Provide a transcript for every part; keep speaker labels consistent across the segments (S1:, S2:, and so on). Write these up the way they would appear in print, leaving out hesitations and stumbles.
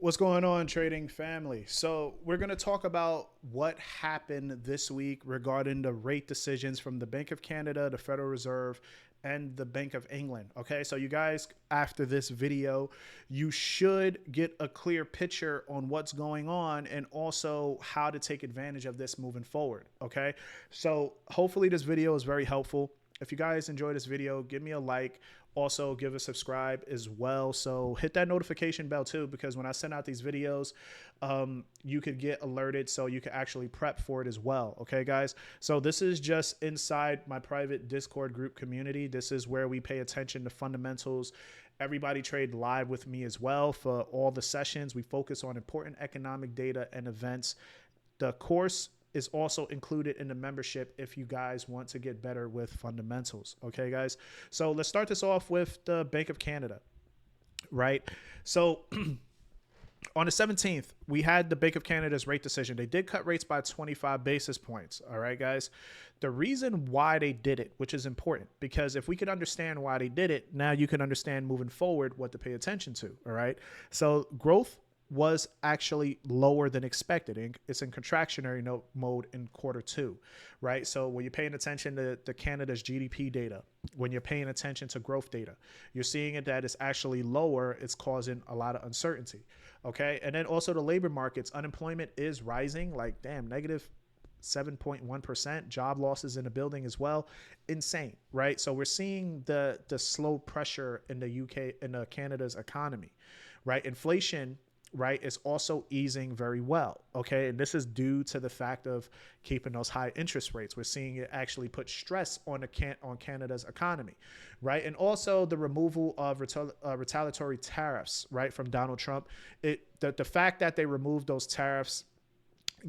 S1: What's going on, trading family? So, we're going to talk about what happened this week regarding the rate decisions from the Bank of Canada, the Federal Reserve, and the Bank of England. Okay, so you guys, after this video, you should get a clear picture on what's going on and also how to take advantage of this moving forward. Okay, so hopefully, this video is very helpful. If you guys enjoy this video, give me a like. Also, give a subscribe as well. So hit that notification bell too, because when I send out these videos, you could get alerted so you can actually prep for it as well. Okay, guys. So this is just inside my private Discord group community. This is where we pay attention to fundamentals. Everybody trade live with me as well for all the sessions. We focus on important economic data and events. The course is also included in the membership if you guys want to get better with fundamentals. Okay, guys. So let's start this off with the Bank of Canada, right? So on the 17th, we had the Bank of Canada's rate decision. They did cut rates by 25 basis points. All right, guys. The reason why they did it, which is important, because if we could understand why they did it, now you can understand moving forward what to pay attention to. All right. So growth was actually lower than expected. It's in contractionary mode in Q2, right? So when you're paying attention to Canada's GDP data, when you're paying attention to growth data, you're seeing it that it's actually lower. It's causing a lot of uncertainty, okay? And then also the labor markets, unemployment is rising, like damn, negative 7.1%, job losses in the building as well. Insane, right? So we're seeing the slow pressure in the UK, in the Canada's economy, right? Inflation, right, is also easing very well. Okay. And this is due to the fact of keeping those high interest rates. We're seeing it actually put stress on Canada's economy, right? And also the removal of retaliatory tariffs, right, from Donald Trump. The fact that they removed those tariffs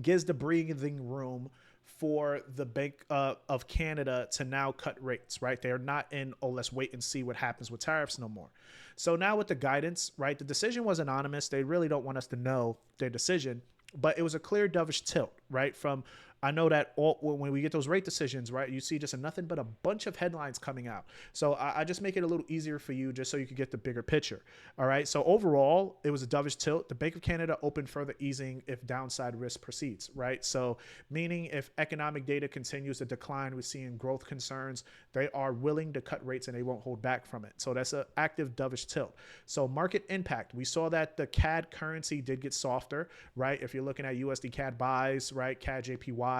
S1: gives the breathing room for the Bank of Canada to now cut rates, right? They're not in, oh, let's wait and see what happens with tariffs no more. So now with the guidance, right, the decision was anonymous. They really don't want us to know their decision, but it was a clear dovish tilt, right? From, I know that when we get those rate decisions, right, you see just nothing but a bunch of headlines coming out. So I just make it a little easier for you just so you can get the bigger picture. All right. So overall, it was a dovish tilt. The Bank of Canada opened further easing if downside risk proceeds, right? So meaning if economic data continues to decline, we're seeing growth concerns, they are willing to cut rates and they won't hold back from it. So that's an active dovish tilt. So market impact, we saw that the CAD currency did get softer, right? If you're looking at USD CAD buys, right, CAD JPY,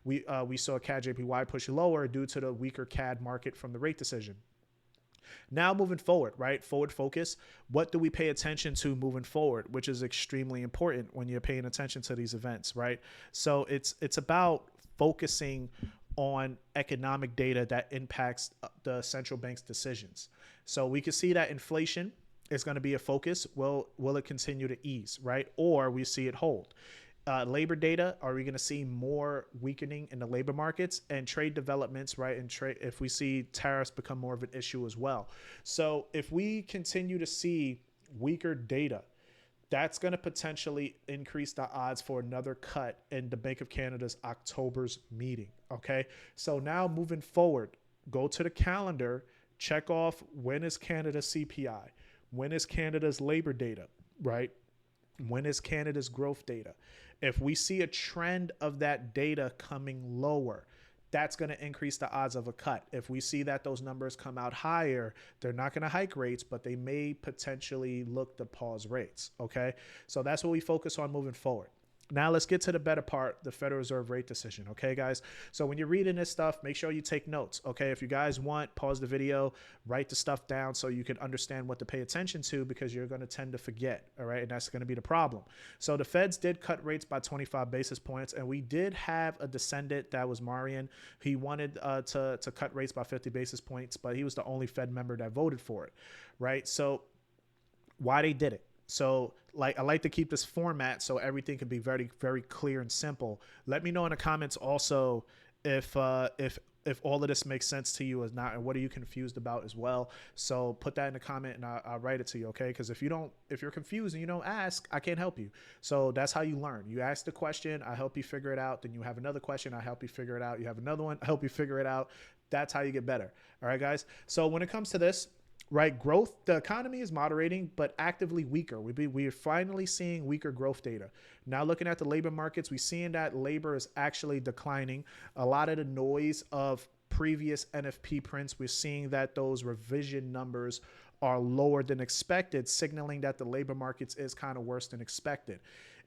S1: we saw CAD JPY push lower due to the weaker CAD market from the rate decision. Now moving forward, right? Forward focus. What do we pay attention to moving forward, which is extremely important when you're paying attention to these events, right? So it's about focusing on economic data that impacts the central bank's decisions. So we can see that inflation is going to be a focus. Will it continue to ease, right? Or we see it hold. Labor data, are we going to see more weakening in the labor markets, and trade developments, right? And trade, if we see tariffs become more of an issue as well. So if we continue to see weaker data, that's going to potentially increase the odds for another cut in the Bank of Canada's October's meeting. Okay. So now moving forward, go to the calendar, check off when is Canada's CPI, when is Canada's labor data, right? When is Canada's growth data? If we see a trend of that data coming lower, that's going to increase the odds of a cut. If we see that those numbers come out higher, they're not going to hike rates, but they may potentially look to pause rates. Okay. So that's what we focus on moving forward. Now let's get to the better part, the Federal Reserve rate decision. Okay, guys. So when you're reading this stuff, make sure you take notes. Okay. If you guys want, pause the video, write the stuff down so you can understand what to pay attention to, because you're going to tend to forget. All right. And that's going to be the problem. So the Feds did cut rates by 25 basis points. And we did have a descendant, that was Marion. He wanted to cut rates by 50 basis points, but he was the only Fed member that voted for it. Right. So why they did it. So like, I like to keep this format so everything can be very, very clear and simple. Let me know in the comments also if all of this makes sense to you or not, and what are you confused about as well. So put that in the comment and I'll write it to you. Okay. Cause if you're confused and you don't ask, I can't help you. So that's how you learn. You ask the question, I help you figure it out. Then you have another question, I help you figure it out. You have another one, I help you figure it out. That's how you get better. All right, guys. So when it comes to this, right? Growth, the economy is moderating, but actively weaker. We're finally seeing weaker growth data. Now, looking at the labor markets, we're seeing that labor is actually declining. A lot of the noise of previous NFP prints, we're seeing that those revision numbers are lower than expected, signaling that the labor markets is kind of worse than expected.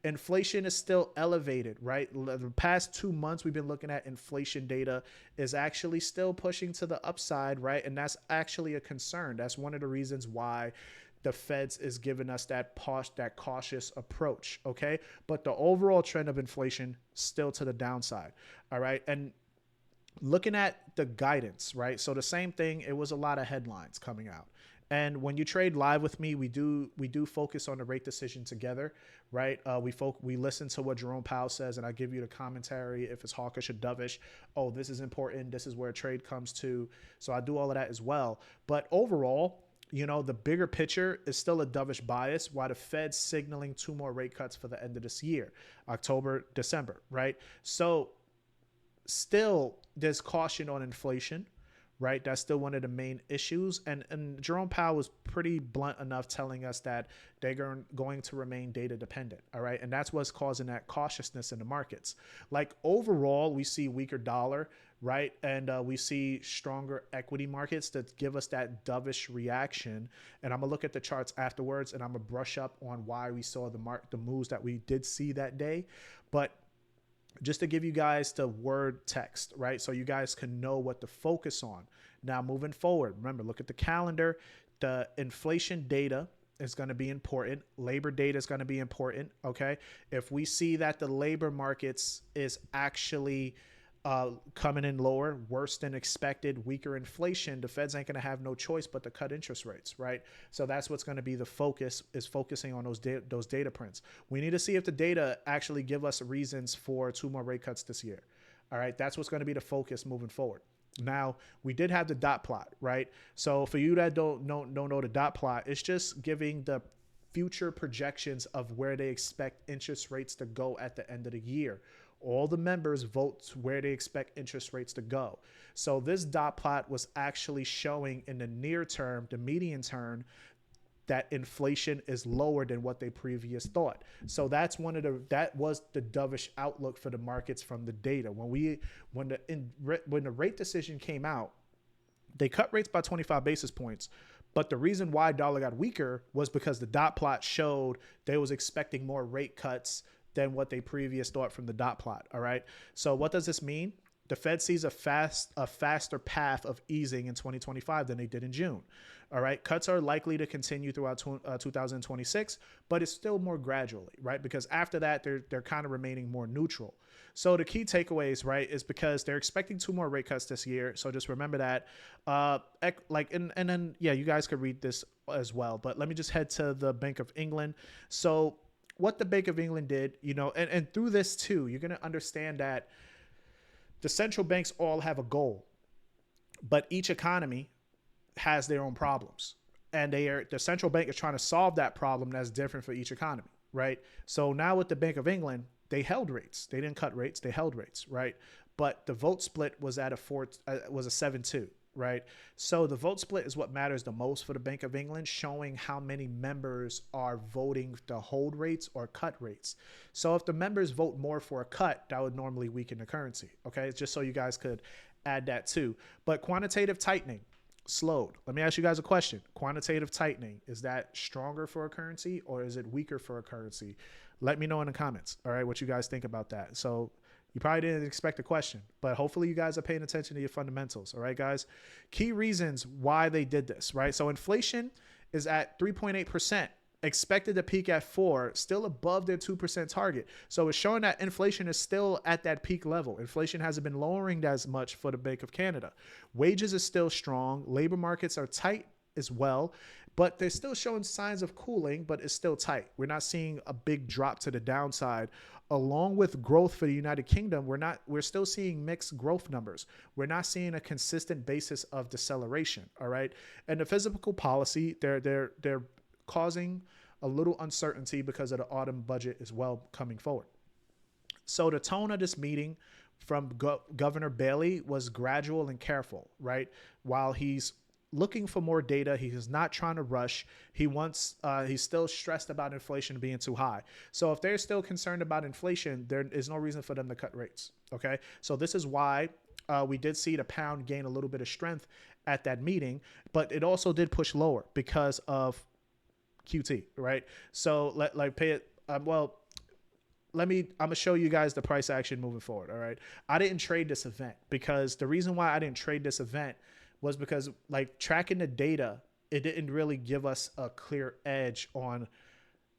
S1: Inflation is still elevated, right? The past 2 months we've been looking at inflation data is actually still pushing to the upside, right? And that's actually a concern. That's one of the reasons why the Feds is giving us that cautious approach, okay? But the overall trend of inflation still to the downside, all right? And looking at the guidance, right? So the same thing, it was a lot of headlines coming out. And when you trade live with me, we do focus on the rate decision together, right? We listen to what Jerome Powell says, and I give you the commentary if it's hawkish or dovish. Oh, this is important. This is where trade comes to. So I do all of that as well. But overall, the bigger picture is still a dovish bias, while the Fed's signaling 2 more rate cuts for the end of this year, October, December, right? So still, there's caution on inflation, right? That's still one of the main issues. And Jerome Powell was pretty blunt enough telling us that they're going to remain data dependent, all right? And that's what's causing that cautiousness in the markets. Like overall, we see weaker dollar, right? And we see stronger equity markets that give us that dovish reaction. And I'm gonna look at the charts afterwards, and I'm gonna brush up on why we saw the moves that we did see that day. But just to give you guys the word text, right? So you guys can know what to focus on. Now, moving forward, remember, look at the calendar. The inflation data is going to be important. Labor data is going to be important, okay? If we see that the labor markets is actually coming in lower, worse than expected, weaker inflation, the Feds ain't going to have no choice but to cut interest rates, right? So that's what's going to be the focus, is focusing on those data prints. We need to see if the data actually give us reasons for 2 more rate cuts this year. All right, that's what's going to be the focus moving forward. Now, we did have the dot plot, right? So for you that don't know the dot plot, it's just giving the future projections of where they expect interest rates to go at the end of the year. All the members vote where they expect interest rates to go. So this dot plot was actually showing in the near term, the median term, that inflation is lower than what they previously thought. So that was the dovish outlook for the markets from the data. When the rate decision came out, they cut rates by 25 basis points. But the reason why dollar got weaker was because the dot plot showed they was expecting more rate cuts than what they previously thought from the dot plot. All right. So what does this mean? The Fed sees a faster path of easing in 2025 than they did in June. All right. Cuts are likely to continue throughout 2026, but it's still more gradually, right? Because after that, they're kind of remaining more neutral. So the key takeaways, right, is because they're expecting 2 more rate cuts this year. So just remember that. And then, yeah, you guys could read this as well. But let me just head to the Bank of England. So what the Bank of England did, and through this too, you're going to understand that the central banks all have a goal, but each economy has their own problems. And the central bank is trying to solve that problem that's different for each economy, right? So now with the Bank of England, they held rates. They didn't cut rates. They held rates, right? But the vote split was at a 7-2. Right. So the vote split is what matters the most for the Bank of England, showing how many members are voting to hold rates or cut rates. So if the members vote more for a cut, that would normally weaken the currency. OK, just so you guys could add that too. But quantitative tightening slowed. Let me ask you guys a question. Quantitative tightening, is that stronger for a currency or is it weaker for a currency? Let me know in the comments. All right, what you guys think about that. So you probably didn't expect a question, but hopefully you guys are paying attention to your fundamentals. All right, guys. Key reasons why they did this, right? So inflation is at 3.8%, expected to peak at 4%, still above their 2% target. So it's showing that inflation is still at that peak level. Inflation hasn't been lowering as much for the Bank of Canada. Wages are still strong. Labor markets are tight as well, but they're still showing signs of cooling, but it's still tight. We're not seeing a big drop to the downside. Along with growth for the United Kingdom, we're still seeing mixed growth numbers. We're not seeing a consistent basis of deceleration. All right. And the physical policy, they're causing a little uncertainty because of the autumn budget as well coming forward. So the tone of this meeting from Governor Bailey was gradual and careful, right? While he's looking for more data. He is not trying to rush. He's still stressed about inflation being too high. So if they're still concerned about inflation, there is no reason for them to cut rates. Okay. So this is why we did see the pound gain a little bit of strength at that meeting, but it also did push lower because of QT, right? So I'm gonna show you guys the price action moving forward. All right. I didn't trade this event because the reason why I didn't trade this event was because like tracking the data, it didn't really give us a clear edge on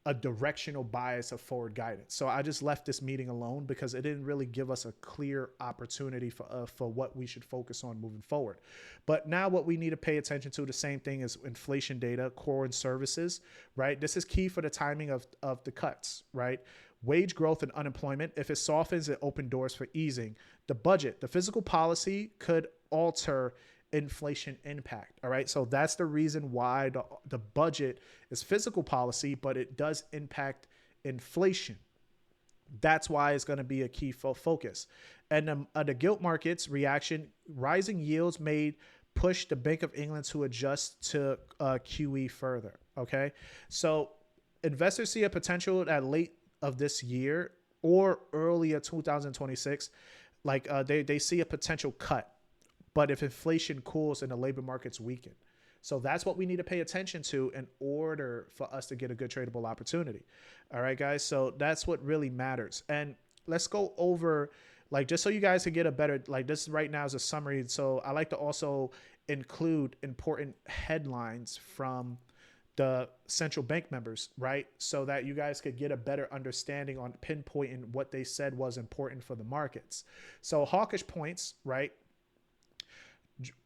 S1: a directional bias of forward guidance. So I just left this meeting alone because it didn't really give us a clear opportunity for what we should focus on moving forward. But now what we need to pay attention to, the same thing as inflation data, core and services, right? This is key for the timing of the cuts, right? Wage growth and unemployment. If it softens, it opens doors for easing. The budget, the fiscal policy could alter inflation impact. All right. So that's the reason why the budget is fiscal policy, but it does impact inflation. That's why it's going to be a key focus. And the gilt markets reaction, rising yields may push the Bank of England to adjust to QE further. Okay. So investors see a potential at late of this year or early of 2026. Like they see a potential cut. But if inflation cools and the labor markets weaken. So that's what we need to pay attention to in order for us to get a good tradable opportunity. All right, guys. So that's what really matters. And let's go over, like, just so you guys can get a better, like this right now is a summary. So I like to also include important headlines from the central bank members, right? So that you guys could get a better understanding on pinpointing what they said was important for the markets. So hawkish points, right?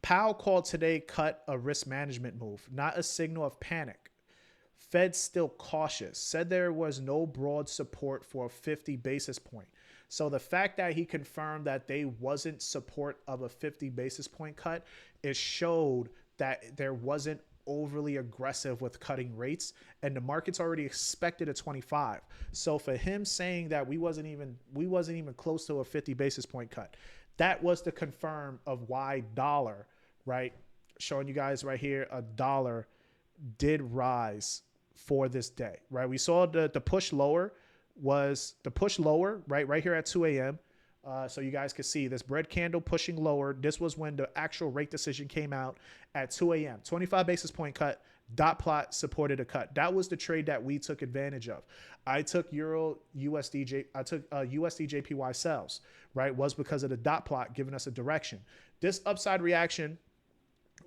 S1: Powell called today cut a risk management move, not a signal of panic. Fed still cautious, said there was no broad support for a 50 basis point. So the fact that he confirmed that they wasn't support of a 50 basis point cut, it showed that there wasn't overly aggressive with cutting rates, and the market's already expected a 25. So for him saying that we wasn't even close to a 50 basis point cut, that was the confirm of why dollar, right? Showing you guys right here, a dollar did rise for this day, right? We saw the push lower right here at 2 a.m. So you guys can see this bread candle pushing lower. This was when the actual rate decision came out at 2 a.m. 25 basis point cut. Dot plot supported a cut. That was the trade that we took advantage of. I took USD JPY sells, right? Was because of the dot plot giving us a direction. This upside reaction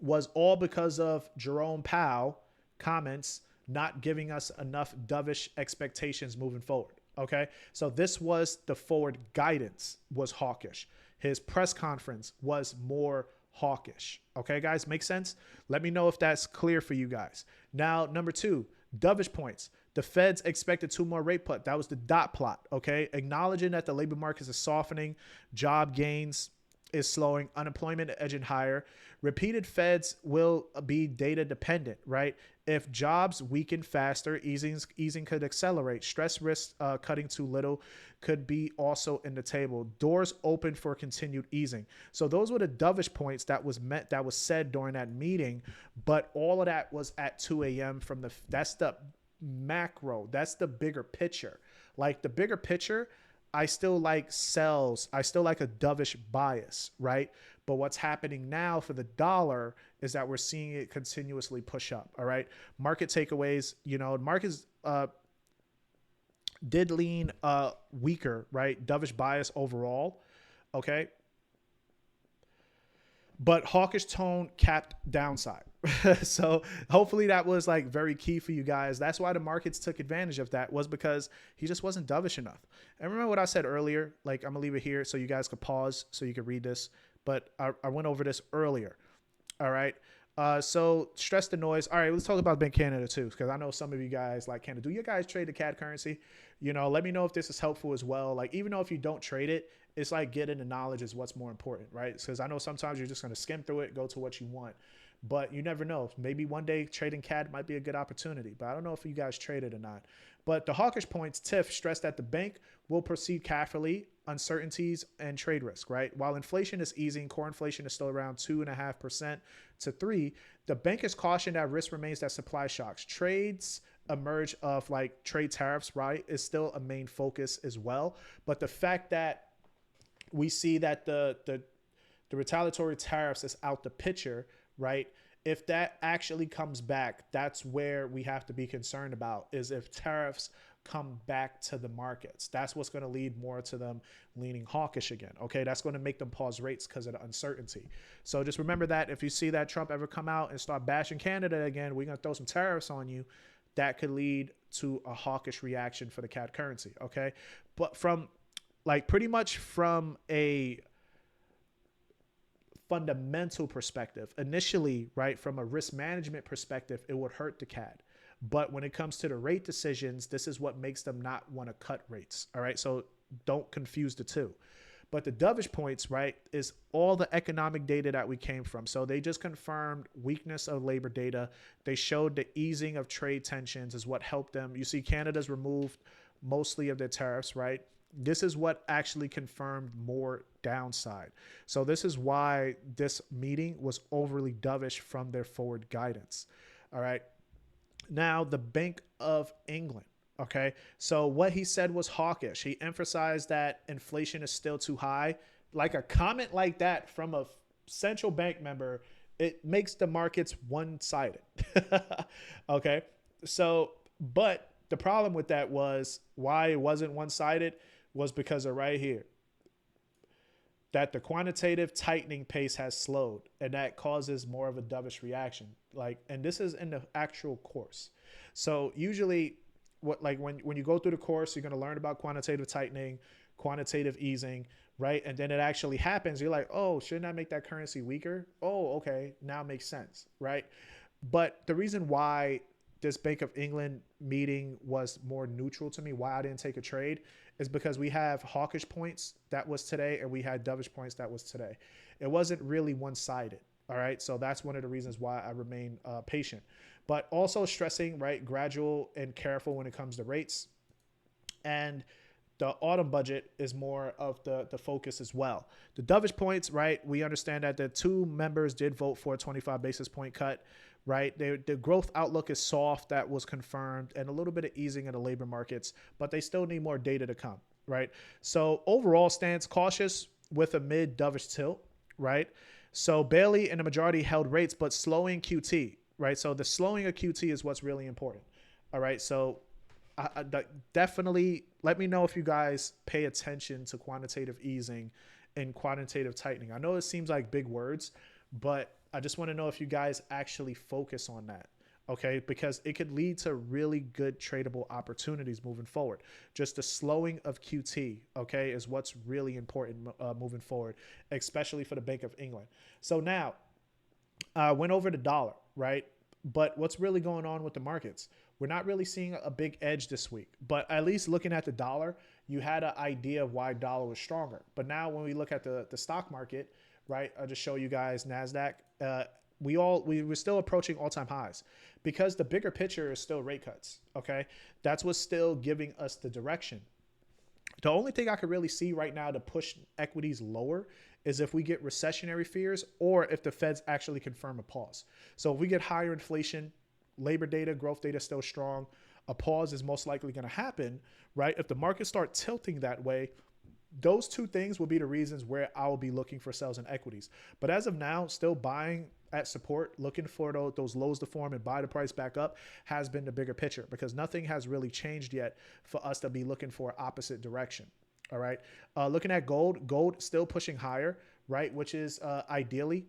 S1: was all because of Jerome Powell comments not giving us enough dovish expectations moving forward. Okay. So this was the forward guidance was hawkish. His press conference was more hawkish. Okay, guys, make sense? Let me know if that's clear for you guys. Now, number two, dovish points. The Fed's expected 2 more rate cut. That was the dot plot. Okay, acknowledging that the labor markets is softening, job gains is slowing, unemployment edging higher. Repeated Feds will be data dependent, right? If jobs weaken faster, easing could accelerate. Stress risk cutting too little could be also in the table. Doors open for continued easing. So those were the dovish points that was said during that meeting. But all of that was at 2 a.m. That's the macro. That's the bigger picture. Like the bigger picture, I still like sells. I still like a dovish bias, right? But what's happening now for the dollar is that we're seeing it continuously push up. All right. Market takeaways, markets did lean weaker, right? Dovish bias overall. Okay. But hawkish tone capped downside. So hopefully that was like very key for you guys. That's why the markets took advantage of that, was because he just wasn't dovish enough. And remember what I said earlier, like I'm gonna leave it here so you guys could pause so you could read this. But I went over this earlier. All right. So stress the noise. All right, let's talk about Bank Canada too, because I know some of you guys like Canada. Do you guys trade the CAD currency? Let me know if this is helpful as well. Like, even though if you don't trade it, it's like getting the knowledge is what's more important, right? Because I know sometimes you're just going to skim through it, go to what you want. but you never know. Maybe one day trading CAD might be a good opportunity, but I don't know if you guys trade it or not. But the hawkish points, Tiff stressed that the bank will proceed carefully, uncertainties and trade risk, right? While inflation is easing, core inflation is still around 2.5% to 3%. The bank is cautioned that risk remains that supply shocks. Trades emerge of like trade tariffs, right, is still a main focus as well. But the fact that we see that the retaliatory tariffs is out the picture, right? If that actually comes back, that's where we have to be concerned about, is if tariffs come back to the markets. That's what's going to lead more to them leaning hawkish again. Okay, that's going to make them pause rates because of the uncertainty. So just remember that if you see that Trump ever come out and start bashing Canada again, we're going to throw some tariffs on you. That could lead to a hawkish reaction for the CAD currency. Okay, but from like pretty much from a fundamental perspective, initially, right, from a risk management perspective, it would hurt the CAD. But when it comes to the rate decisions, this is what makes them not want to cut rates. All right, so don't confuse the two. But the dovish points, right, is all the economic data that we came from. So they just confirmed weakness of labor data. They showed the easing of trade tensions is what helped them. You see Canada's removed mostly of their tariffs, right? This is what actually confirmed more downside. So this is why this meeting was overly dovish from their forward guidance. All right. Now, the Bank of England. Okay. So what he said was hawkish. He emphasized that inflation is still too high. Like a comment like that from a central bank member, it makes the markets one-sided. Okay. So, but the problem with that was why it wasn't one-sided was because of right here, that the quantitative tightening pace has slowed, and that causes more of a dovish reaction. Like, and this is in the actual course. So usually what, like when you go through the course, you're going to learn about quantitative tightening, quantitative easing, right? And then it actually happens. You're like, oh, shouldn't I make that currency weaker? Oh, okay. Now it makes sense, right? But the reason why this Bank of England meeting was more neutral to me, why I didn't take a trade, is because we have hawkish points that was today and we had dovish points that was today. It wasn't really one-sided. All right. So that's one of the reasons why I remain patient, but also stressing, right, gradual and careful when it comes to rates. And the autumn budget is more of the focus as well. The dovish points, right, we understand that the two members did vote for a 25 basis point cut, right? The growth outlook is soft. That was confirmed, and a little bit of easing in the labor markets, but they still need more data to come, right? So overall stance cautious with a mid dovish tilt, right? So Bailey and the majority held rates, but slowing QT, right? So the slowing of QT is what's really important. All right. So I definitely let me know if you guys pay attention to quantitative easing and quantitative tightening. I know it seems like big words, but I just want to know if you guys actually focus on that. Okay, because it could lead to really good tradable opportunities moving forward. Just the slowing of QT, okay, is what's really important moving forward, especially for the Bank of England. So now, went over the dollar, right? But what's really going on with the markets? We're not really seeing a big edge this week, but at least looking at the dollar, you had an idea of why dollar was stronger. But now when we look at the stock market, right, I'll just show you guys NASDAQ. We were still approaching all-time highs because the bigger picture is still rate cuts. Okay. That's what's still giving us the direction. The only thing I could really see right now to push equities lower is if we get recessionary fears or if the Feds actually confirm a pause. So if we get higher inflation, labor data, growth data still strong, a pause is most likely going to happen, right? If the markets start tilting that way, those two things will be the reasons where I will be looking for sales in equities. But as of now, still buying at support, looking for those lows to form and buy the price back up has been the bigger picture because nothing has really changed yet for us to be looking for opposite direction. All right. Looking at gold still pushing higher, right? Which is ideally,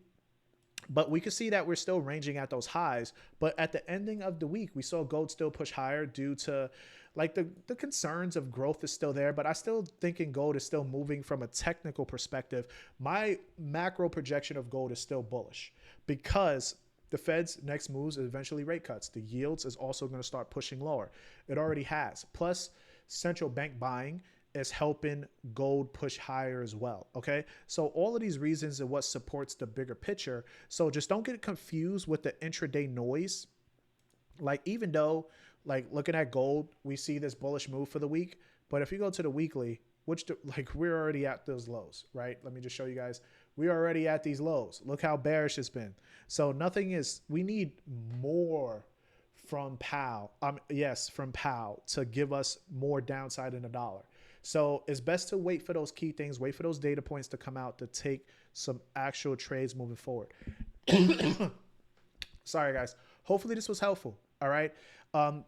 S1: but we could see that we're still ranging at those highs. But at the ending of the week, we saw gold still push higher due to like the concerns of growth is still there, but I still thinking gold is still moving from a technical perspective. My macro projection of gold is still bullish because the Fed's next moves is eventually rate cuts. The yields is also going to start pushing lower. It already has. Plus central bank buying is helping gold push higher as well. Okay. So all of these reasons are what supports the bigger picture. So just don't get confused with the intraday noise. Like, even though, like, looking at gold, we see this bullish move for the week. But if you go to the weekly, like, we're already at those lows, right? Let me just show you guys. We're already at these lows. Look how bearish it's been. So we need more from Powell. Yes, from Powell to give us more downside in the dollar. So it's best to wait for those key things, wait for those data points to come out to take some actual trades moving forward. Sorry, guys. Hopefully this was helpful. All right.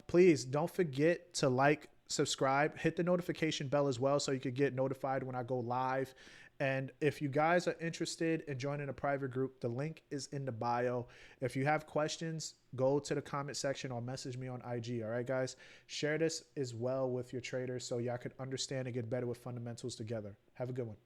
S1: Please don't forget to like, subscribe, hit the notification bell as well so you could get notified when I go live. And if you guys are interested in joining a private group, the link is in the bio. If you have questions, go to the comment section or message me on IG. All right, guys, share this as well with your traders so y'all could understand and get better with fundamentals together. Have a good one.